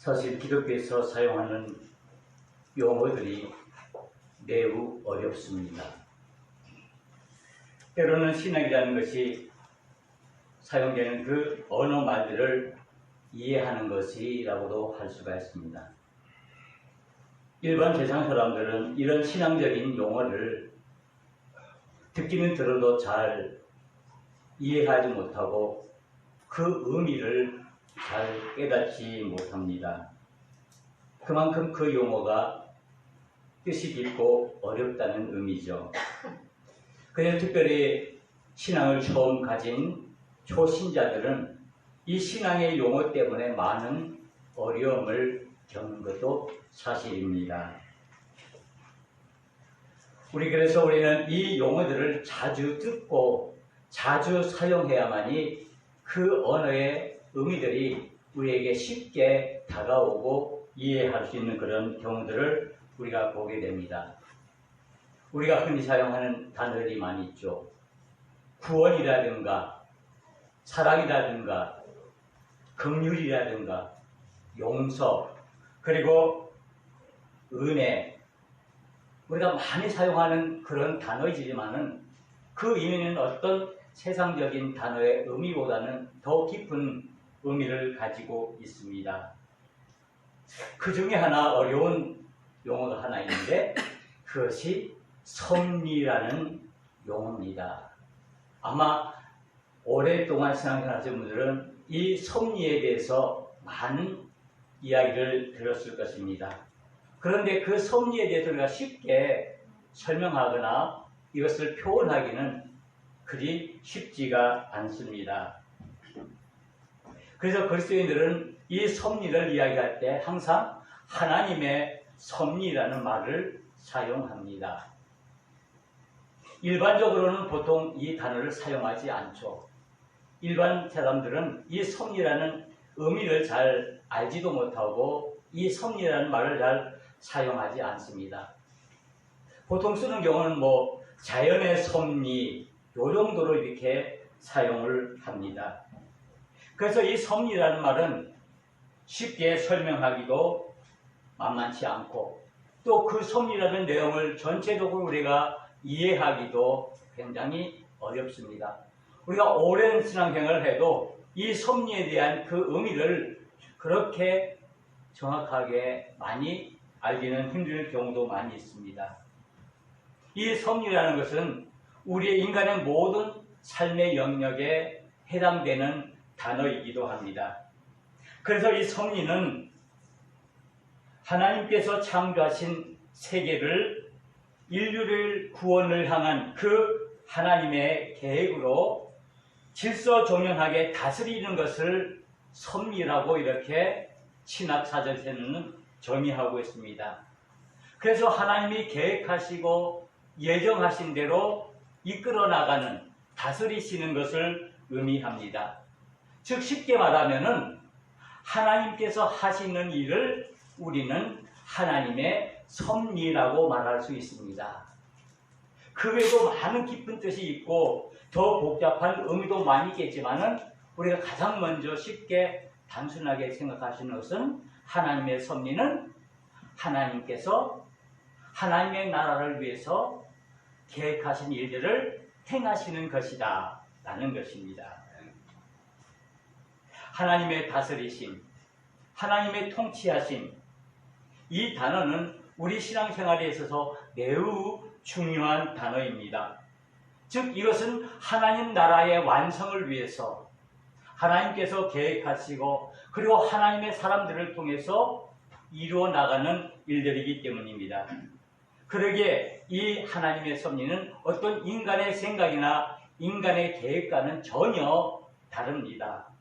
사실 기독교에서 사용하는 용어들이 매우 어렵습니다. 때로는 신학이라는 것이 사용되는 그 언어 말들을 이해하는 것이라고도 할 수가 있습니다. 일반 세상 사람들은 이런 신앙적인 용어를 듣기는 들어도 잘 이해하지 못하고 그 의미를 잘 깨닫지 못합니다. 그만큼 그 용어가 뜻이 깊고 어렵다는 의미죠. 그래서 특별히 신앙을 처음 가진 초신자들은 이 신앙의 용어 때문에 많은 어려움을 겪는 것도 사실입니다. 그래서 우리는 이 용어들을 자주 듣고 자주 사용해야만이 그 언어의 의미들이 우리에게 쉽게 다가오고 이해할 수 있는 그런 경우들을 우리가 보게 됩니다. 우리가 흔히 사용하는 단어들이 많이 있죠. 구원이라든가 사랑이라든가 긍휼이라든가 용서 그리고 은혜 우리가 많이 사용하는 그런 단어이지만은 그 의미는 어떤 세상적인 단어의 의미보다는 더 깊은 의미를 가지고 있습니다. 그 중에 하나 어려운 용어가 하나 있는데 그것이 섭리라는 용어입니다. 아마 오랫동안 신앙생활 하신 분들은 이 섭리에 대해서 많은 이야기를 들었을 것입니다. 그런데 그 섭리에 대해서 우리가 쉽게 설명하거나 이것을 표현하기는 그리 쉽지가 않습니다. 그래서 그리스도인들은 이 섭리를 이야기할 때 항상 하나님의 섭리라는 말을 사용합니다. 일반적으로는 보통 이 단어를 사용하지 않죠. 일반 사람들은 이 섭리라는 의미를 잘 알지도 못하고 이 섭리라는 말을 잘 사용하지 않습니다. 보통 쓰는 경우는 자연의 섭리 요 정도로 이렇게 사용을 합니다. 그래서 이 섭리라는 말은 쉽게 설명하기도 만만치 않고 또 그 섭리라는 내용을 전체적으로 우리가 이해하기도 굉장히 어렵습니다. 우리가 오랜 신앙생활을 해도 이 섭리에 대한 그 의미를 그렇게 정확하게 많이 알기는 힘들 경우도 많이 있습니다. 이 섭리라는 것은 우리의 인간의 모든 삶의 영역에 해당되는 단어이기도 합니다. 그래서 이 섭리는 하나님께서 창조하신 세계를 인류를 구원을 향한 그 하나님의 계획으로 질서정연하게 다스리는 것을 섭리라고 이렇게 신학사전에는 정의하고 있습니다. 그래서 하나님이 계획하시고 예정하신 대로 이끌어 나가는 다스리시는 것을 의미합니다. 즉 쉽게 말하면은 하나님께서 하시는 일을 우리는 하나님의 섭리라고 말할 수 있습니다. 그 외에도 많은 깊은 뜻이 있고 더 복잡한 의미도 많이 있겠지만은 우리가 가장 먼저 쉽게 단순하게 생각하시는 것은 하나님의 섭리는 하나님께서 하나님의 나라를 위해서 계획하신 일들을 행하시는 것이다 라는 것입니다. 하나님의 다스리심, 하나님의 통치하심 이 단어는 우리 신앙생활에 있어서 매우 중요한 단어입니다. 즉 이것은 하나님 나라의 완성을 위해서 하나님께서 계획하시고 그리고 하나님의 사람들을 통해서 이루어 나가는 일들이기 때문입니다. 그러기에 이 하나님의 섭리는 어떤 인간의 생각이나 인간의 계획과는 전혀 다릅니다.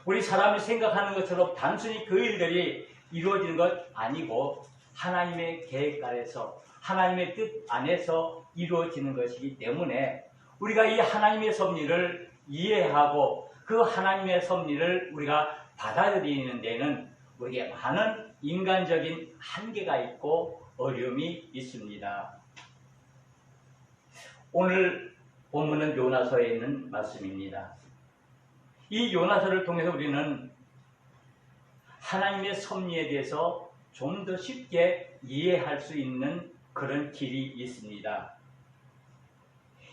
우리 사람이 생각하는 것처럼 단순히 그 일들이 이루어지는 것 아니고 하나님의 계획 아래서 하나님의 뜻 안에서 이루어지는 것이기 때문에 우리가 이 하나님의 섭리를 이해하고 그 하나님의 섭리를 우리가 받아들이는 데는 우리에게 많은 인간적인 한계가 있고 어려움이 있습니다. 오늘 본문은 요나서에 있는 말씀입니다. 이 요나서를 통해서 우리는 하나님의 섭리에 대해서 좀 더 쉽게 이해할 수 있는 그런 길이 있습니다.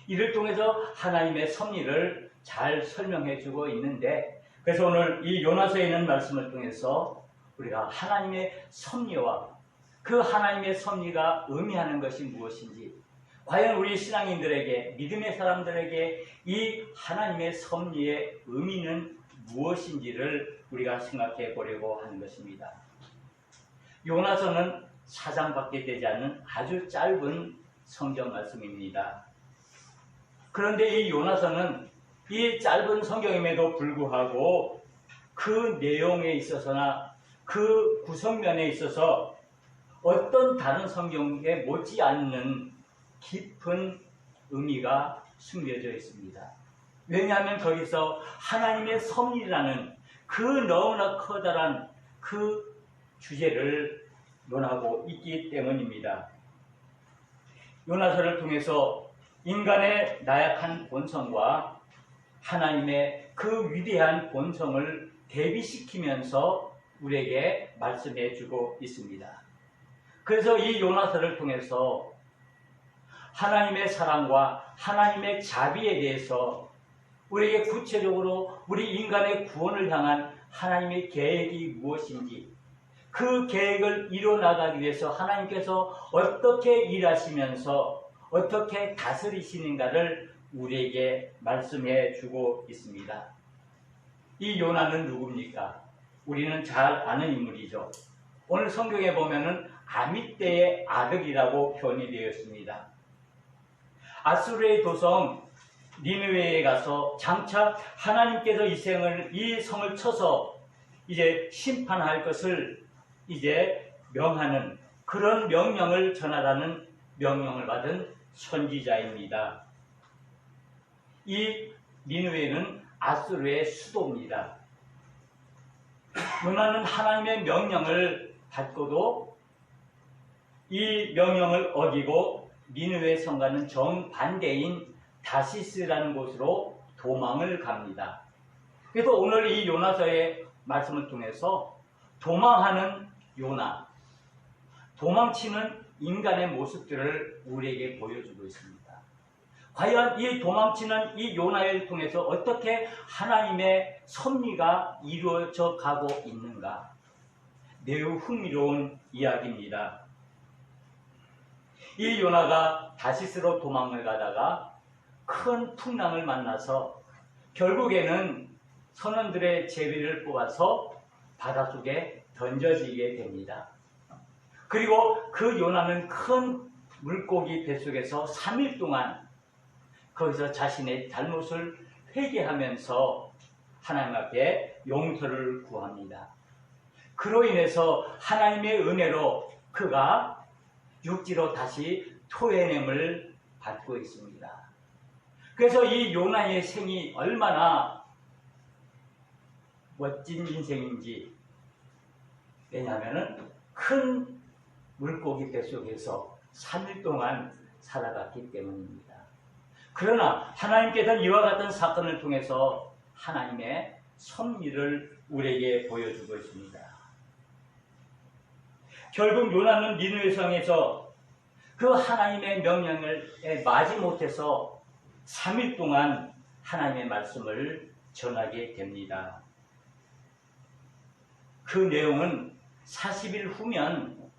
이를 통해서 하나님의 섭리를 잘 설명해 주고 있는데, 그래서 오늘 이 요나서에 있는 말씀을 통해서 우리가 하나님의 섭리와 그 하나님의 섭리가 의미하는 것이 무엇인지, 과연 우리 신앙인들에게, 믿음의 사람들에게 이 하나님의 섭리의 의미는 무엇인지를 우리가 생각해 보려고 하는 것입니다. 요나서는 4장밖에 되지 않는 아주 짧은 성경 말씀입니다. 그런데 이 요나서는 이 짧은 성경임에도 불구하고 그 내용에 있어서나 그 구성면에 있어서 어떤 다른 성경에 못지않는 깊은 의미가 숨겨져 있습니다. 왜냐하면 거기서 하나님의 섭리라는 그 너무나 커다란 그 주제를 논하고 있기 때문입니다. 요나서를 통해서 인간의 나약한 본성과 하나님의 그 위대한 본성을 대비시키면서 우리에게 말씀해 주고 있습니다. 그래서 이 요나서를 통해서 하나님의 사랑과 하나님의 자비에 대해서 우리에게 구체적으로 우리 인간의 구원을 향한 하나님의 계획이 무엇인지, 그 계획을 이뤄나가기 위해서 하나님께서 어떻게 일하시면서 어떻게 다스리시는가를 우리에게 말씀해 주고 있습니다. 이 요나는 누굽니까? 우리는 잘 아는 인물이죠. 오늘 성경에 보면은 아미떼의 아들이라고 표현이 되어 있습니다. 아수르의 도성 니느웨에 가서 장차 하나님께서 이 성을 쳐서 이제 심판할 것을 이제 명하는, 그런 명령을 전하라는 명령을 받은 선지자입니다. 이 니느웨는 아수르의 수도입니다. 요나는 하나님의 명령을 받고도 이 명령을 어기고 니느웨 성과는 정반대인 다시스라는 곳으로 도망을 갑니다. 그래서 오늘 이 요나서의 말씀을 통해서 도망하는 요나, 도망치는 인간의 모습들을 우리에게 보여주고 있습니다. 과연 이 도망치는 이 요나를 통해서 어떻게 하나님의 섭리가 이루어져 가고 있는가? 매우 흥미로운 이야기입니다. 이 요나가 다시스로 도망을 가다가 큰 풍랑을 만나서 결국에는 선원들의 제비를 뽑아서 바닷속에 던져지게 됩니다. 그리고 그 요나는 큰 물고기 뱃속에서 3일 동안 거기서 자신의 잘못을 회개하면서 하나님 앞에 용서를 구합니다. 그로 인해서 하나님의 은혜로 그가 육지로 다시 토해냄을 받고 있습니다. 그래서 이 요나의 생이 얼마나 멋진 인생인지, 왜냐하면 큰 물고기 뱃속에서 3일 동안 살아갔기 때문입니다. 그러나 하나님께서는 이와 같은 사건을 통해서 하나님의 섭리를 우리에게 보여주고 있습니다. 결국 요나는 니느웨 성에서 그 하나님의 명령을 마지못해서 3일 동안 하나님의 말씀을 전하게 됩니다. 그 내용은 40일 후면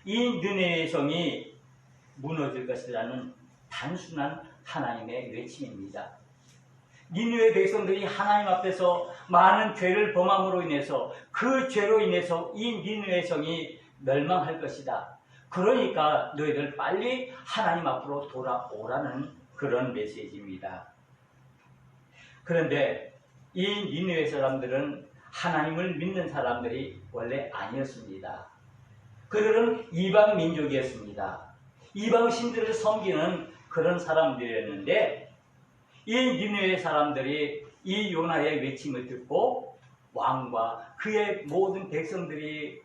이 니느웨 성이 무너질 것이라는 단순한 하나님의 외침입니다. 니느웨 백성들이 하나님 앞에서 많은 죄를 범함으로 인해서 그 죄로 인해서 이 니느웨 성이 멸망할 것이다. 그러니까 너희들 빨리 하나님 앞으로 돌아오라는 그런 메시지입니다. 그런데 이 니느웨 사람들은 하나님을 믿는 사람들이 원래 아니었습니다. 그들은 이방 민족이었습니다. 이방 신들을 섬기는 그런 사람들이었는데, 이 니느웨 사람들이 이 요나의 외침을 듣고 왕과 그의 모든 백성들이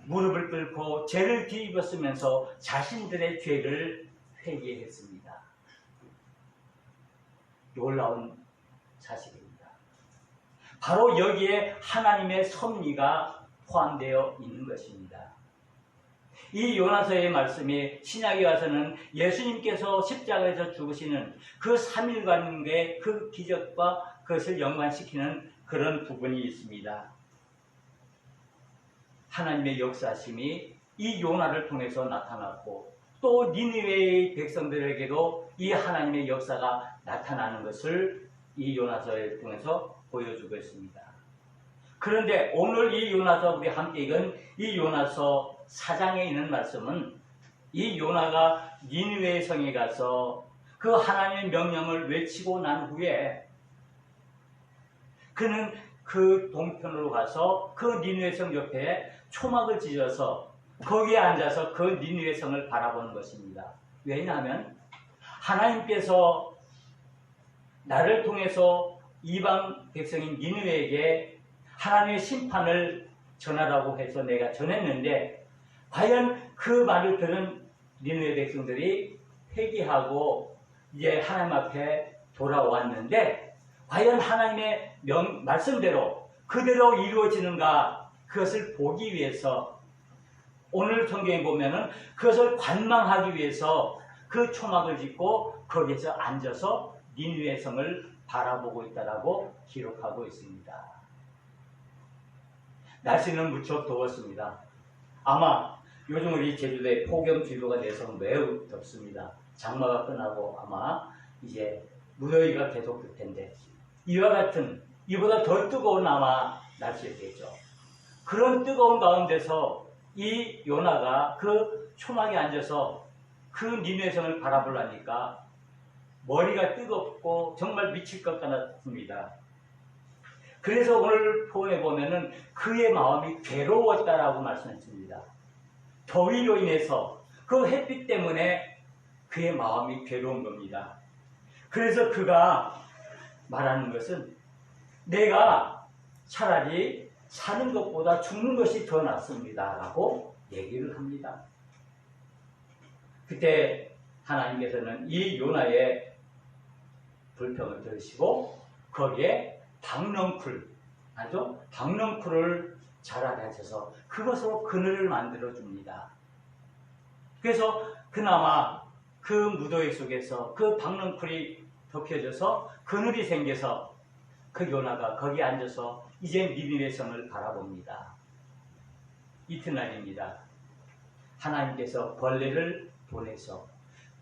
무릎을 꿇고 죄를 뒤집었으면서 자신들의 죄를 회개했습니다. 놀라운 사실입니다. 바로 여기에 하나님의 섭리가 포함되어 있는 것입니다. 이 요나서의 말씀이 신약에 와서는 예수님께서 십자가에서 죽으시는 그 3일간의 그 기적과 그것을 연관시키는 그런 부분이 있습니다. 하나님의 역사심이 이 요나를 통해서 나타났고 또 니느웨의 백성들에게도 이 하나님의 역사가 나타나는 것을 이 요나서를 통해서 보여주고 있습니다. 그런데 오늘 이 요나서 우리 함께 읽은 이 요나서 4장에 있는 말씀은 이 요나가 니느웨 성에 가서 그 하나님의 명령을 외치고 난 후에 그는 그 동편으로 가서 그 니느웨 성 옆에 초막을 지어서 거기에 앉아서 그 니느웨 성을 바라보는 것입니다. 왜냐하면 하나님께서 나를 통해서 이방 백성인 니느웨에게 하나님의 심판을 전하라고 해서 내가 전했는데 과연 그 말을 들은 니느웨 백성들이 회개하고 이제 하나님 앞에 돌아왔는데 과연 하나님의 말씀대로 그대로 이루어지는가 그것을 보기 위해서 오늘 성경에 보면은 그것을 관망하기 위해서 그 초막을 짓고 거기에서 앉아서 니느웨 성을 바라보고 있다라고 기록하고 있습니다. 날씨는 무척 더웠습니다. 아마 요즘 우리 제주도에 폭염주의보가 돼서 매우 덥습니다. 장마가 끝나고 아마 이제 무더위가 계속될 텐데 이와 같은 이보다 더 뜨거운 아마 날씨였겠죠. 그런 뜨거운 가운데서 이 요나가 그 초막에 앉아서 그 니느웨 성을 바라보려니까 머리가 뜨겁고 정말 미칠 것 같았습니다. 그래서 오늘 포럼에 보면은 그의 마음이 괴로웠다라고 말씀했습니다. 더위로 인해서 그 햇빛 때문에 그의 마음이 괴로운 겁니다. 그래서 그가 말하는 것은 내가 차라리 사는 것보다 죽는 것이 더 낫습니다 라고 얘기를 합니다. 그때 하나님께서는 이 요나의 불평을 들으시고 거기에 박넝쿨을 자라게 하셔서 그것으로 그늘을 만들어 줍니다. 그래서 그나마 그 무더위 속에서 그 박넝쿨이 덮여져서 그늘이 생겨서 그 요나가 거기에 앉아서 이제 니느웨 성을 바라봅니다. 이튿날입니다. 하나님께서 벌레를 보내서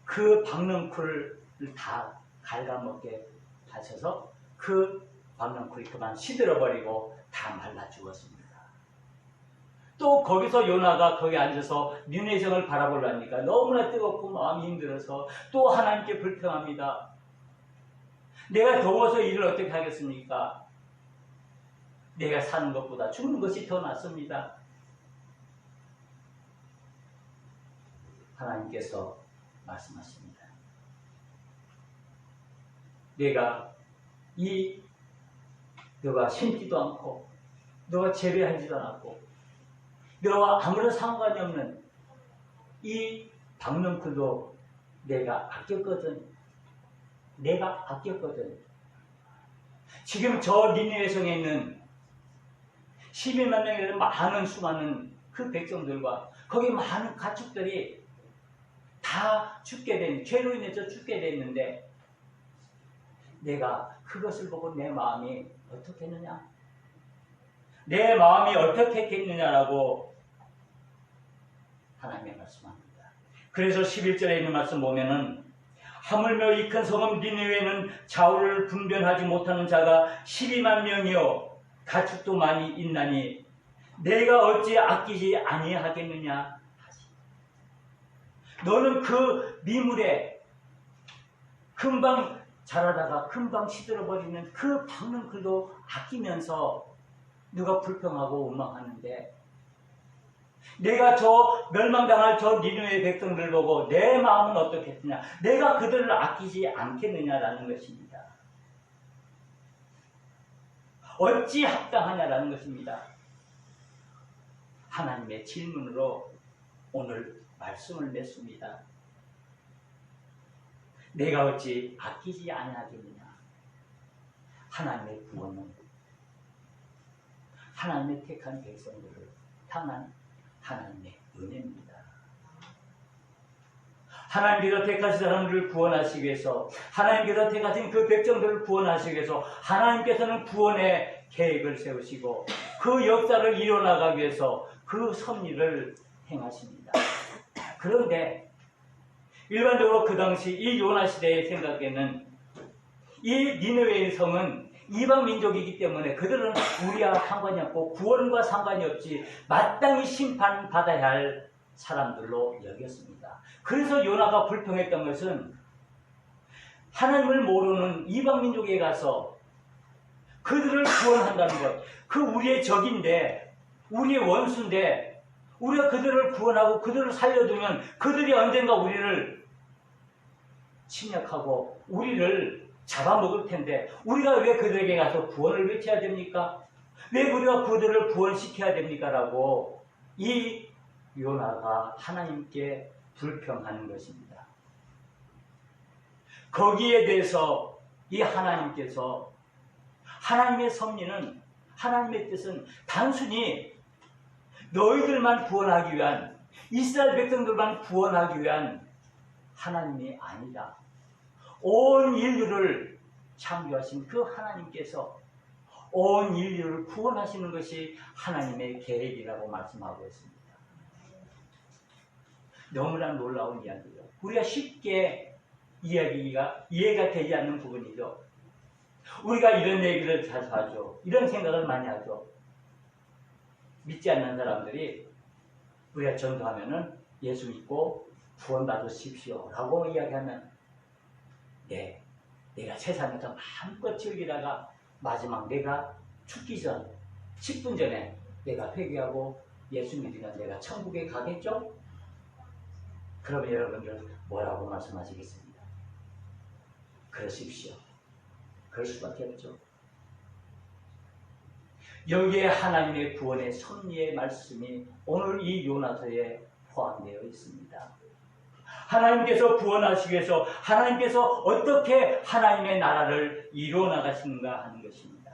그 박넝쿨을 다 갉아먹게 하셔서 그 박넝쿨이 그만 시들어버리고 다 말라 죽었습니다. 또 거기서 요나가 거기 앉아서 니느웨 성을 바라보려니까 너무나 뜨겁고 마음이 힘들어서 또 하나님께 불평합니다. 내가 더워서 일을 어떻게 하겠습니까? 내가 사는 것보다 죽는 것이 더 낫습니다. 하나님께서 말씀하십니다. 너가 심지도 않고 너가 재배하지도 않았고 너와 아무런 상관이 없는 이 박넝쿨도 내가 아꼈거든. 지금 저 니느웨 성에 있는 12만 명이 되는 많은 수많은 그 백성들과 거기 많은 가축들이 다 죄로 인해서 죽게 됐는데 내가 그것을 보고 내 마음이 어떻게 했느냐? 내 마음이 어떻게 했느냐라고 하나님이 말씀합니다. 그래서 11절에 있는 말씀 보면은 하물며 이 큰 성읍 니느웨는 좌우를 분별하지 못하는 자가 12만 명이요 가축도 많이 있나니 내가 어찌 아끼지 아니하겠느냐 하시. 너는 그 미물에 금방 자라다가 금방 시들어버리는 그 박넝쿨도 아끼면서 누가 불평하고 원망하는데 내가 저 멸망당할 저 니느웨 백성들 보고 내 마음은 어떻겠느냐? 내가 그들을 아끼지 않겠느냐라는 것입니다. 어찌 합당하냐라는 것입니다. 하나님의 질문으로 오늘 말씀을 맺습니다. 내가 어찌 아끼지 아니하겠느냐? 하나님의 구원은 하나님의 택한 백성들을 향한 하나님의 은혜입니다. 하나님께서 택하신 사람들을 구원하시기 위해서, 하나님께서 택하신 그 백성들을 구원하시기 위해서 하나님께서는 구원의 계획을 세우시고 그 역사를 이뤄나가기 위해서 그 섭리를 행하십니다. 그런데 일반적으로 그 당시 이 요나 시대의 생각에는 이 니느웨의 성은 이방 민족이기 때문에 그들은 우리와 상관이 없고 구원과 상관이 없지 마땅히 심판받아야 할 사람들로 여겼습니다. 그래서 요나가 불평했던 것은 하나님을 모르는 이방 민족에 가서 그들을 구원한다는 것, 그 우리의 적인데, 우리의 원수인데, 우리가 그들을 구원하고 그들을 살려두면 그들이 언젠가 우리를 침략하고 우리를 잡아먹을 텐데 우리가 왜 그들에게 가서 구원을 외쳐야 됩니까? 왜 우리가 그들을 구원시켜야 됩니까? 라고 이 요나가 하나님께 불평하는 것입니다. 거기에 대해서 이 하나님께서 하나님의 섭리는, 하나님의 뜻은 단순히 너희들만 구원하기 위한, 이스라엘 백성들만 구원하기 위한 하나님이 아니다. 온 인류를 창조하신 그 하나님께서 온 인류를 구원하시는 것이 하나님의 계획이라고 말씀하고 있습니다. 너무나 놀라운 이야기죠. 우리가 쉽게 이해가 되지 않는 부분이죠. 우리가 이런 얘기를 자주 하죠. 이런 생각을 많이 하죠. 믿지 않는 사람들이 우리가 전도하면은 예수 믿고 구원받으십시오 라고 이야기하면 네, 내가 세상에서 마음껏 즐기다가 마지막 내가 죽기 전 10분 전에 내가 회개하고 예수 믿으면 내가 천국에 가겠죠? 그러면 여러분들 뭐라고 말씀하시겠습니까? 그러십시오. 그럴 수밖에 없죠. 여기에 하나님의 구원의 섭리의 말씀이 오늘 이 요나서에 포함되어 있습니다. 하나님께서 구원하시기 위해서 하나님께서 어떻게 하나님의 나라를 이루어 나가시는가 하는 것입니다.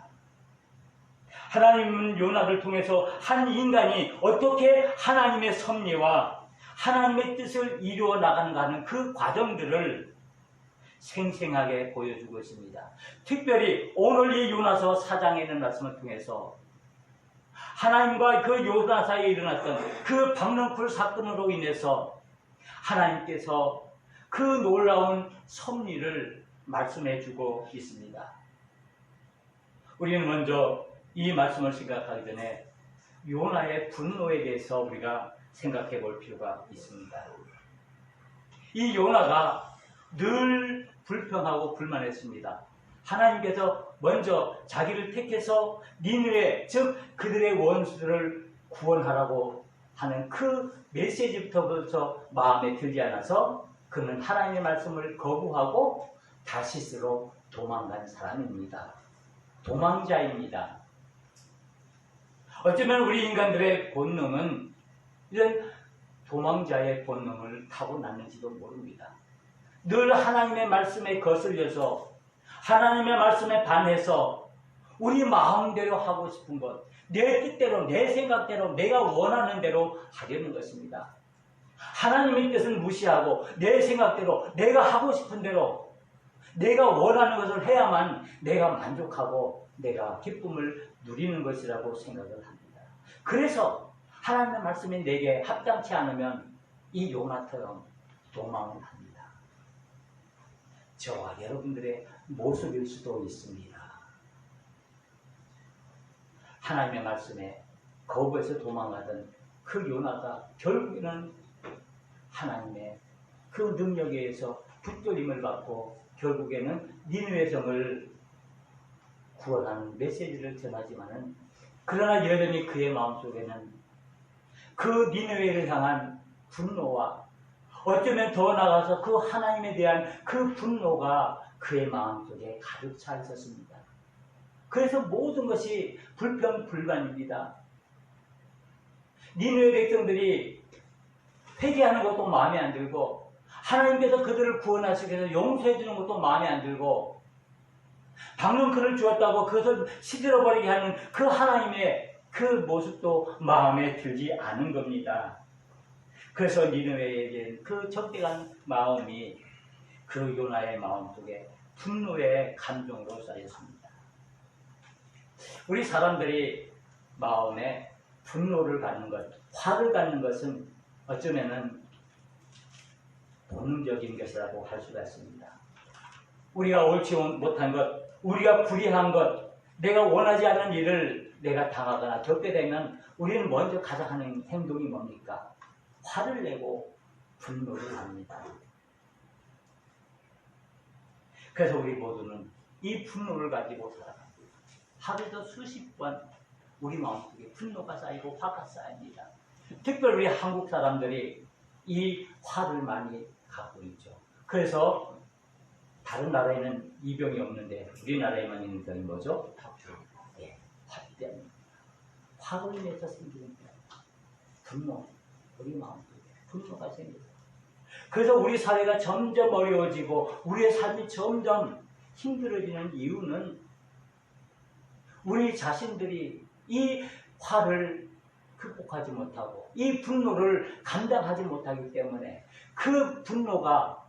하나님은 요나를 통해서 한 인간이 어떻게 하나님의 섭리와 하나님의 뜻을 이루어 나가는가 하는 그 과정들을 생생하게 보여주고 있습니다. 특별히 오늘 이 요나서 4장에 있는 말씀을 통해서 하나님과 그 요나 사이에 일어났던 그 박넝쿨 사건으로 인해서 하나님께서 그 놀라운 섭리를 말씀해주고 있습니다. 우리는 먼저 이 말씀을 생각하기 전에 요나의 분노에 대해서 우리가 생각해 볼 필요가 있습니다. 이 요나가 늘 불평하고 불만했습니다. 하나님께서 먼저 자기를 택해서 니느웨, 즉 그들의 원수들을 구원하라고 하는 그 메시지부터 마음에 들지 않아서 그는 하나님의 말씀을 거부하고 다시스로 도망간 사람입니다. 도망자입니다. 어쩌면 우리 인간들의 본능은 이런 도망자의 본능을 타고났는지도 모릅니다. 늘 하나님의 말씀에 거슬려서 하나님의 말씀에 반해서 우리 마음대로 하고 싶은 것, 내 뜻대로, 내 생각대로, 내가 원하는 대로 하려는 것입니다. 하나님의 뜻은 무시하고 내 생각대로, 내가 하고 싶은 대로, 내가 원하는 것을 해야만 내가 만족하고 내가 기쁨을 누리는 것이라고 생각을 합니다. 그래서 하나님의 말씀이 내게 합당치 않으면 이 요나처럼 도망을 합니다. 저와 여러분들의 모습일 수도 있습니다. 하나님의 말씀에 거부해서 도망가던 그 요나가 결국에는 하나님의 그 능력에 의해서 붙들림을 받고 결국에는 니느웨 성을 구원하는 메시지를 전하지만은 그러나 여전히 그의 마음속에는 그 니느웨를 향한 분노와 어쩌면 더 나아가서 그 하나님에 대한 그 분노가 그의 마음속에 가득 차 있었습니다. 그래서 모든 것이 불평불만입니다. 니느웨 백성들이 회개하는 것도 마음에 안 들고 하나님께서 그들을 구원하시기 위해서 용서해 주는 것도 마음에 안 들고 박넝쿨을 주었다고 그것을 시들어버리게 하는 그 하나님의 그 모습도 마음에 들지 않은 겁니다. 그래서 니느웨에겐 그 적대한 마음이 그 요나의 마음속에 분노의 감정으로 쌓였습니다. 우리 사람들이 마음에 분노를 갖는 것, 화를 갖는 것은 어쩌면은 본능적인 것이라고 할 수가 있습니다. 우리가 옳지 못한 것, 우리가 불의한 것, 내가 원하지 않는 일을 내가 당하거나 겪게 되면 우리는 먼저 가장 하는 행동이 뭡니까? 화를 내고 분노를 합니다. 그래서 우리 모두는 이 분노를 가지고 살아갑니다. 하루에도 수십 번 우리 마음속에 분노가 쌓이고 화가 쌓입니다. 특별히 우리 한국 사람들이 이 화를 많이 갖고 있죠. 그래서 다른 나라에는 이 병이 없는데 우리나라에만 있는 병이 뭐죠? 네, 화 때문에. 화로 인해서 생기는 병. 분노. 우리 마음속에 분노가 생겨요. 그래서 우리 사회가 점점 어려워지고 우리의 삶이 점점 힘들어지는 이유는 우리 자신들이 이 화를 극복하지 못하고 이 분노를 감당하지 못하기 때문에 그 분노가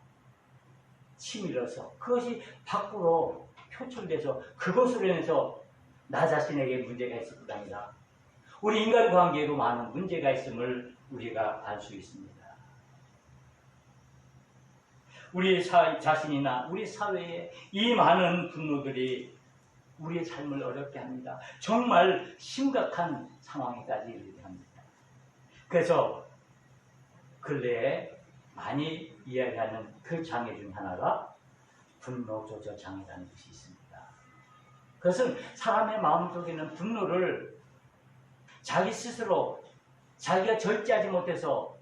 치밀어서 그것이 밖으로 표출돼서 그것으로 인해서 나 자신에게 문제가 있을 뿐 아니라 우리 인간관계에도 많은 문제가 있음을 우리가 알 수 있습니다. 우리 자신이나 우리 사회에 이 많은 분노들이 우리의 삶을 어렵게 합니다. 정말 심각한 상황에까지 이르게 합니다. 그래서 근래에 많이 이야기하는 그 장애 중 하나가 분노 조절 장애라는 것이 있습니다. 그것은 사람의 마음속에는 분노를 자기 스스로 자기가 절제하지 못해서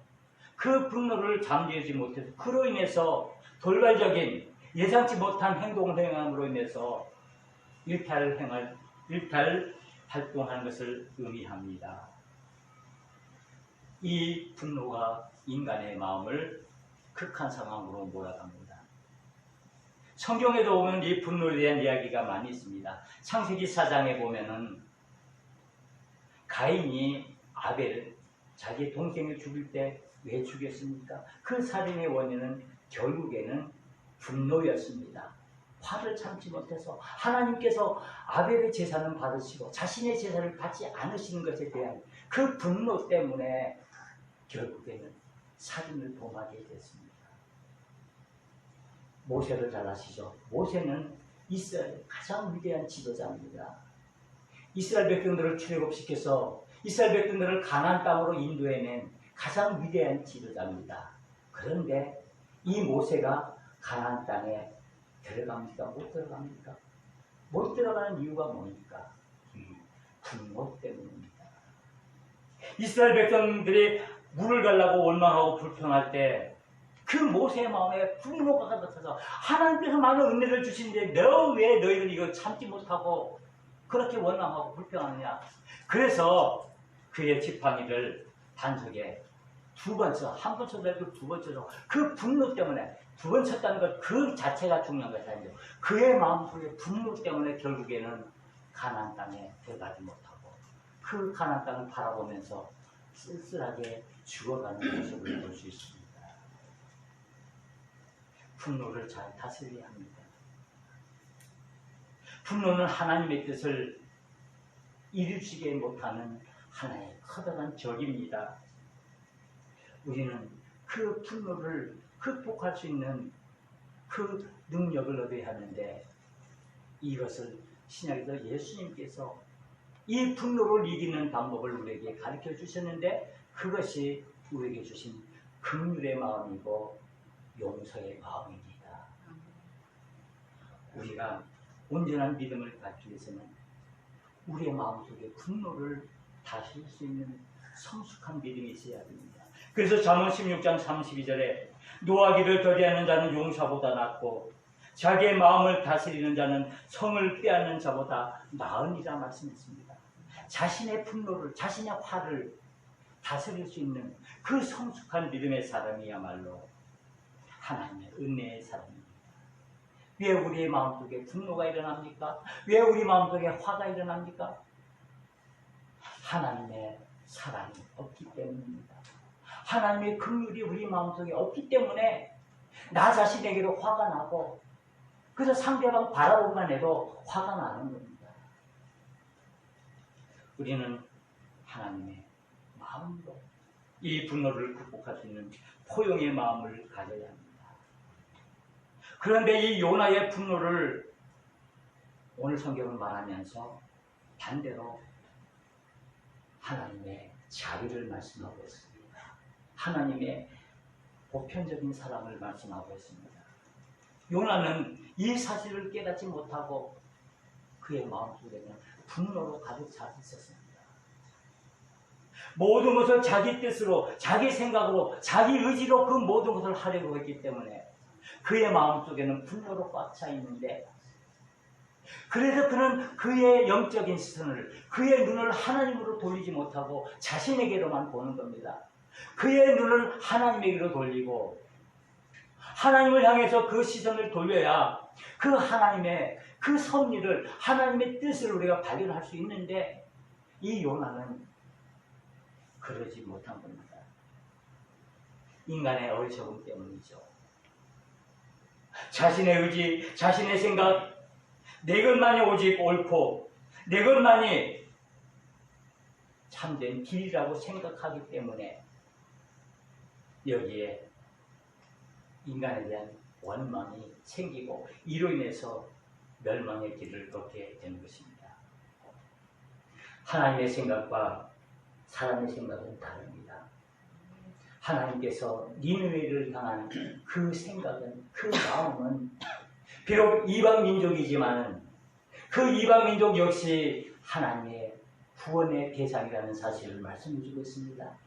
그 분노를 잠재우지 못해서 그로 인해서 돌발적인 예상치 못한 행동을 행함으로 인해서 일탈 활동하는 것을 의미합니다. 이 분노가 인간의 마음을 극한 상황으로 몰아갑니다. 성경에도 보면 이 분노에 대한 이야기가 많이 있습니다. 창세기 4장에 보면은 가인이 아벨, 자기 동생을 죽일 때 왜 죽였습니까? 그 살인의 원인은 결국에는 분노였습니다. 화를 참지 못해서 하나님께서 아벨의 제사는 받으시고 자신의 제사를 받지 않으시는 것에 대한 그 분노 때문에 결국에는 살인을 범하게 됐습니다. 모세를 잘 아시죠? 모세는 이스라엘의 가장 위대한 지도자입니다. 이스라엘 백성들을 출애굽시켜서 이스라엘 백성들을 가나안 땅으로 인도해낸 가장 위대한 지도자입니다. 그런데 이 모세가 가나안 땅에 들어갑니까? 못 들어갑니까? 못 들어가는 이유가 뭡니까? 분노 때문입니다. 이스라엘 백성들이 물을 가려고 원망하고 불평할 때 그 모세의 마음에 분노가 가득해서 하나님께서 많은 은혜를 주시는데 너 왜 너희들 이거 참지 못하고 그렇게 원망하고 불평하느냐? 그래서 그의 지팡이를 반석에 두 번 쳐, 한 번 쳐도 되고 두 번 쳐도 그 분노 때문에 두 번 쳤다는 것 그 자체가 중요한 것이 아니죠. 그의 마음속에 분노 때문에 결국에는 가나안 땅에 들어가지 못하고 그 가나안 땅을 바라보면서 쓸쓸하게 죽어가는 모습을 볼 수 있습니다. 분노를 잘 다스려야 합니다. 분노는 하나님의 뜻을 이루시게 못하는 하나의 커다란 적입니다. 우리는 그 분노를 극복할 수 있는 그 능력을 얻어야 하는데 이것을 신약에서 예수님께서 이 분노를 이기는 방법을 우리에게 가르쳐 주셨는데 그것이 우리에게 주신 긍휼의 마음이고 용서의 마음입니다. 우리가 온전한 믿음을 갖기 위해서는 우리의 마음속에 분노를 다스릴 수 있는 성숙한 믿음이 있어야 됩니다. 그래서 잠언 16장 32절에 노하기를 더디하는 자는 용사보다 낫고 자기의 마음을 다스리는 자는 성을 빼앗는 자보다 나으니라 말씀했습니다. 자신의 분노를, 자신의 화를 다스릴 수 있는 그 성숙한 믿음의 사람이야말로 하나님의 은혜의 사람입니다. 왜 우리의 마음속에 분노가 일어납니까? 왜 우리 마음속에 화가 일어납니까? 하나님의 사랑이 없기 때문입니다. 하나님의 긍휼이 우리 마음속에 없기 때문에 나 자신에게도 화가 나고 그래서 상대방 바라보기만 해도 화가 나는 겁니다. 우리는 하나님의 마음으로 이 분노를 극복할 수 있는 포용의 마음을 가져야 합니다. 그런데 이 요나의 분노를 오늘 성경을 말하면서 반대로 하나님의 자비를 말씀하고 있습니다. 하나님의 보편적인 사랑을 말씀하고 있습니다. 요나는 이 사실을 깨닫지 못하고 그의 마음속에는 분노로 가득 차 있었습니다. 모든 것을 자기 뜻으로, 자기 생각으로, 자기 의지로 그 모든 것을 하려고 했기 때문에 그의 마음속에는 분노로 꽉 차 있는데, 그래서 그는 그의 영적인 시선을, 그의 눈을 하나님으로 돌리지 못하고 자신에게로만 보는 겁니다. 그의 눈을 하나님에게로 돌리고 하나님을 향해서 그 시선을 돌려야 그 하나님의 그 섭리를, 하나님의 뜻을 우리가 발견할 수 있는데, 이 요나는 그러지 못한 겁니다. 인간의 어리석음 때문이죠. 자신의 의지, 자신의 생각, 내 것만이 오직 옳고 내 것만이 참된 길이라고 생각하기 때문에 여기에 인간에 대한 원망이 생기고 이로 인해서 멸망의 길을 걷게 되는 것입니다. 하나님의 생각과 사람의 생각은 다릅니다. 하나님께서 니느웨를 향한 그 생각은, 그 마음은 비록 이방 민족이지만 그 이방 민족 역시 하나님의 구원의 대상이라는 사실을 말씀해주고 있습니다.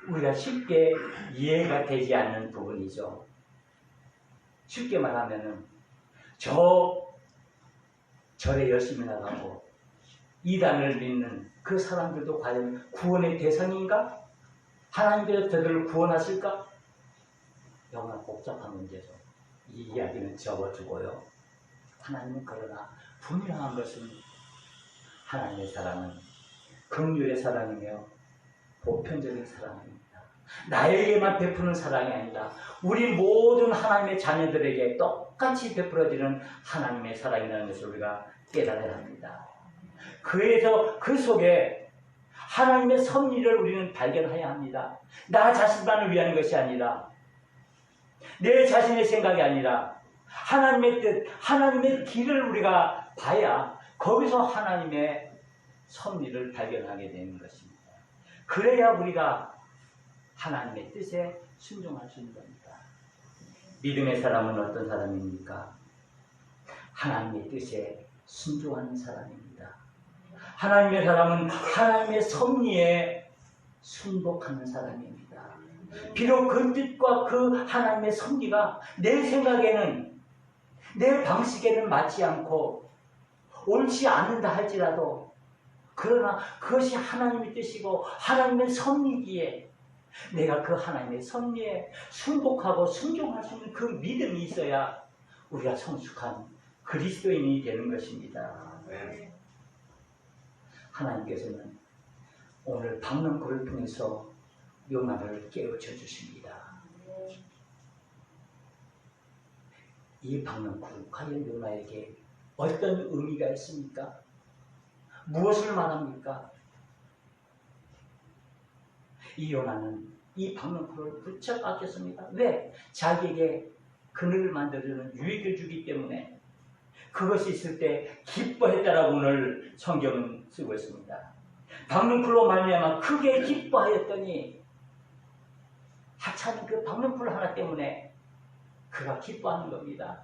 우리가 쉽게 이해가 되지 않는 부분이죠. 쉽게 말하면은 절에 열심히 나가고 이단을 믿는 그 사람들도 과연 구원의 대상인가? 하나님께서 저들을 구원하실까? 너무나 복잡한 문제죠. 이 이야기는 접어두고요. 하나님은 그러나 분명한 것은 하나님의 사랑은 긍휼의 사랑이며 보편적인 사랑입니다. 나에게만 베푸는 사랑이 아니라 우리 모든 하나님의 자녀들에게 똑같이 베풀어지는 하나님의 사랑이라는 것을 우리가 깨달아야 합니다. 그래서 그 속에 하나님의 섭리를 우리는 발견해야 합니다. 나 자신만을 위한 것이 아니라, 내 자신의 생각이 아니라 하나님의 뜻, 하나님의 길을 우리가 봐야 거기서 하나님의 섭리를 발견하게 되는 것입니다. 그래야 우리가 하나님의 뜻에 순종할 수 있는 겁니다. 믿음의 사람은 어떤 사람입니까? 하나님의 뜻에 순종하는 사람입니다. 하나님의 사람은 하나님의 섭리에 순복하는 사람입니다. 비록 그 뜻과 그 하나님의 섭리가 내 생각에는, 내 방식에는 맞지 않고 옳지 않는다 할지라도, 그러나 그것이 하나님의 뜻이고 하나님의 섭리기에 내가 그 하나님의 섭리에 순복하고 순종할 수 있는 그 믿음이 있어야 우리가 성숙한 그리스도인이 되는 것입니다. 하나님께서는 오늘 박능구를 통해서 요나를 깨우쳐 주십니다. 이 박능구, 과연 요나에게 어떤 의미가 있습니까? 무엇을 말합니까? 이 요나는 이 박능구를 부쩍 아꼈습니다. 왜? 자기에게 그늘을 만들어주는 유익을 주기 때문에. 그것이 있을 때 기뻐했다라고 오늘 성경은 쓰고 있습니다. 박능풀로 말미암아 크게 기뻐하였더니, 하찮은 그 박능풀 하나 때문에 그가 기뻐하는 겁니다.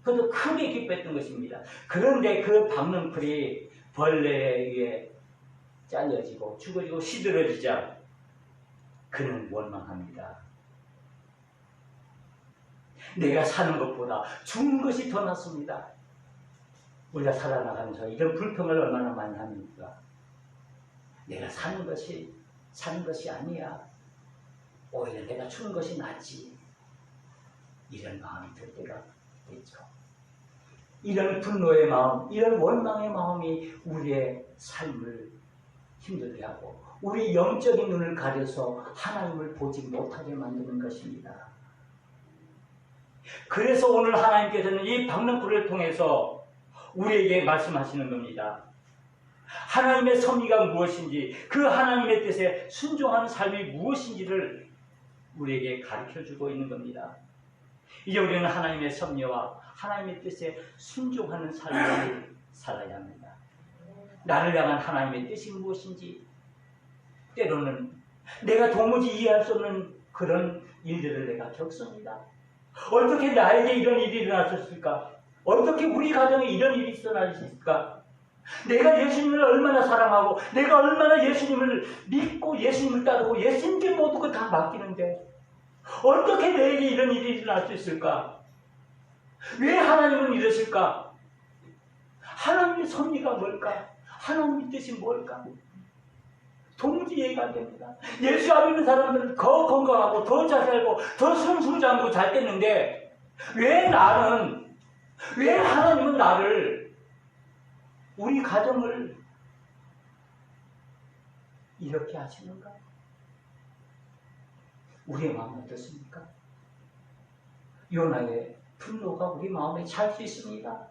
그것도 크게 기뻐했던 것입니다. 그런데 그 박능풀이 벌레에 의해 잘려지고 죽어지고 시들어지자 그는 원망합니다. 내가 사는 것보다 죽는 것이 더 낫습니다. 우리가 살아나가면서 이런 불평을 얼마나 많이 합니까? 내가 사는 것이 아니야. 오히려 내가 죽는 것이 낫지. 이런 마음이 들 때가 있죠. 이런 분노의 마음, 이런 원망의 마음이 우리의 삶을 힘들게 하고 우리 영적인 눈을 가려서 하나님을 보지 못하게 만드는 것입니다. 그래서 오늘 하나님께서는 이 박능쿨을 통해서 우리에게 말씀하시는 겁니다. 하나님의 섭리가 무엇인지, 그 하나님의 뜻에 순종하는 삶이 무엇인지를 우리에게 가르쳐주고 있는 겁니다. 이제 우리는 하나님의 섭리와 하나님의 뜻에 순종하는 삶을 살아야 합니다. 나를 향한 하나님의 뜻이 무엇인지, 때로는 내가 도무지 이해할 수 없는 그런 일들을 내가 겪습니다. 어떻게 나에게 이런 일이 일어났을까? 어떻게 우리 가정에 이런 일이 일어났을까? 내가 예수님을 얼마나 사랑하고 내가 얼마나 예수님을 믿고 예수님을 따르고 예수님께 모든 것 다 맡기는데 어떻게 내게 이런 일이 일어날 수 있을까? 왜 하나님은 이러실까? 하나님의 섭리가 뭘까? 하나님의 뜻이 뭘까? 도무지 이해가 안 됩니다. 예수 안 믿는 사람들은 더 건강하고 더 잘 살고 더 승승장구 잘 됐는데 왜 하나님은 나를, 우리 가정을 이렇게 하시는가? 우리의 마음은 어떻습니까? 요나의 분노가 우리 마음에 찰 수 있습니다.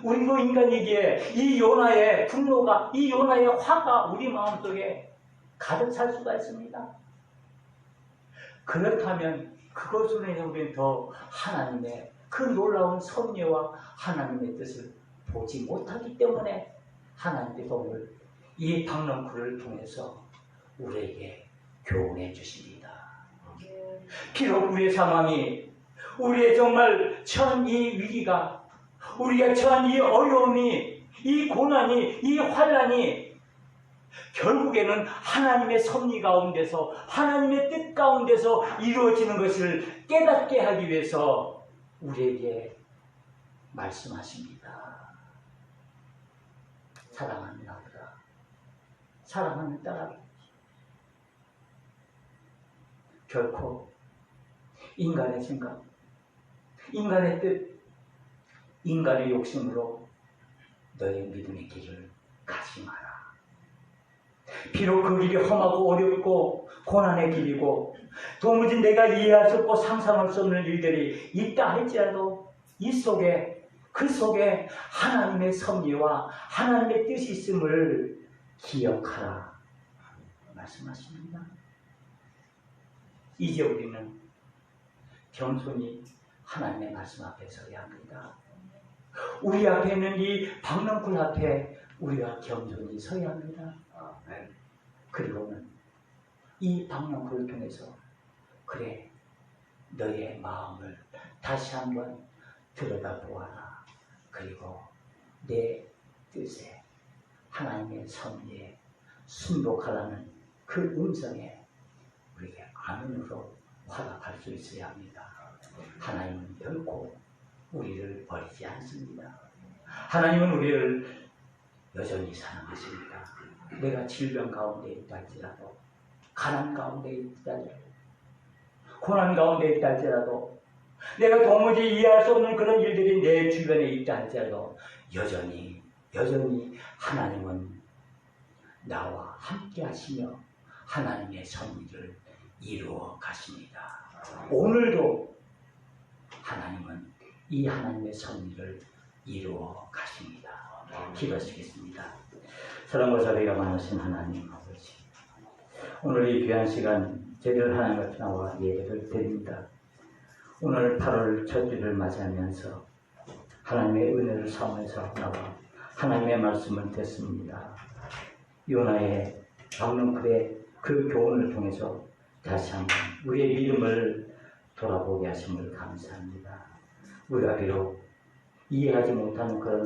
우리도 인간이기에 이 요나의 분노가, 이 요나의 화가 우리 마음속에 가득 찰 수가 있습니다. 그렇다면 그것으로 인해 우리는 더 하나님의 그 놀라운 섭리와 하나님의 뜻을 보지 못하기 때문에 하나님께서 오늘 이 박능쿨을 통해서 우리에게 교훈해 주십니다. 비록 우리의 상황이, 우리의 정말 처한 이 위기가, 우리가 처한 이 어려움이, 이 고난이, 이 환난이 결국에는 하나님의 섭리 가운데서, 하나님의 뜻 가운데서 이루어지는 것을 깨닫게 하기 위해서 우리에게 말씀하십니다. 사랑하는 아들아, 사랑하는 딸아, 결코 인간의 생각, 인간의 뜻, 인간의 욕심으로 너의 믿음의 길을 가지 마라. 비록 그 길이 험하고 어렵고 고난의 길이고 도무지 내가 이해할 수 없고 상상할 수 없는 일들이 있다 할지라도 이 속에, 그 속에 하나님의 섭리와 하나님의 뜻이 있음을 기억하라 말씀하십니다. 이제 우리는 겸손히 하나님의 말씀 앞에 서야 합니다. 우리 앞에 있는 이 박능쿨 앞에 우리가 겸손히 서야 합니다. 그리고는 이 박능쿨을 통해서 그래, 너의 마음을 다시 한번 들여다보아라. 그리고 내 뜻에, 하나님의 섭리에 순복하라는 그 음성에 우리에게 아멘으로 화답할 수 있어야 합니다. 하나님은 결코 우리를 버리지 않습니다. 하나님은 우리를 여전히 사랑하십니다. 내가 질병 가운데 있다 할지라도, 가난 가운데 있다 할지라도, 고난 가운데 있다 할지라도, 내가 도무지 이해할 수 없는 그런 일들이 내 주변에 있다 할지라도 여전히 하나님은 나와 함께 하시며 하나님의 섭리를 이루어 가십니다. 오늘도 하나님은 이 하나님의 섭리를 이루어 가십니다. 기도하시겠습니다. 사랑과 자비가 많으신 하나님 아버지, 오늘 이 귀한 시간 저희들 하나님 앞에 나와 예배를 드립니다. 오늘 8월 첫 주를 맞이하면서 하나님의 은혜를 삼아서 나와 하나님의 말씀을 듣습니다. 요나의 박능쿨의 그 교훈을 통해서 다시 한번 우리의 믿음을 돌아보게 하심을 감사합니다. 우리가 비록 이해하지 못하는 그런